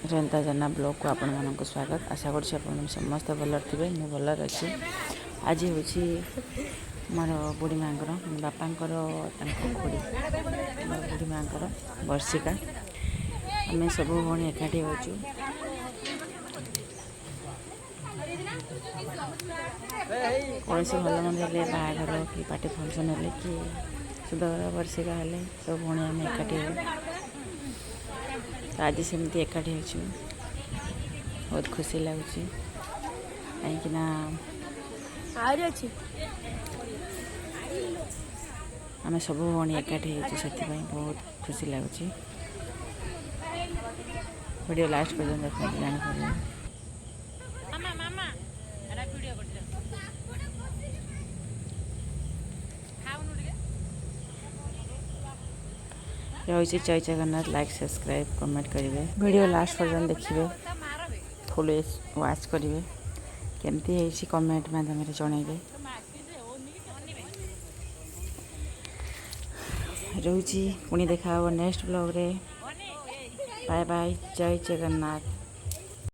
रेंता जना ब्लॉग को आपण मानक स्वागत। आशा करछि आपण समस्त भल थे। मु भल अच्छी। आज हूँ मोर बुढ़ी माँ बापा खोड़ी बुढ़ी माँ वर्षिका आम सब भणी एकाठी हो कौन से भल मंद बाहाघर कि पार्टी फंक्शन हेले कि सुधर वर्षिका हेले सब भणी आम एकाठी हो। आज सेमती एकाठी हो बहुत खुशी लगुच कहीं आम सब भणी एकाठी से बहुत खुशी लगुच। वीडियो लास्ट पर्यटन देखते जापर रही। जय जगन्नाथ। लाइक सब्सक्राइब कमेंट करेंगे। वीडियो लास्ट पर्यटन देखिए फुल वाच करेंगे केमती कमेंट माध्यम जनइबे। रोची पुणी देखा नेक्स्ट ब्लॉग रे। Bye bye. जय जगन्नाथ।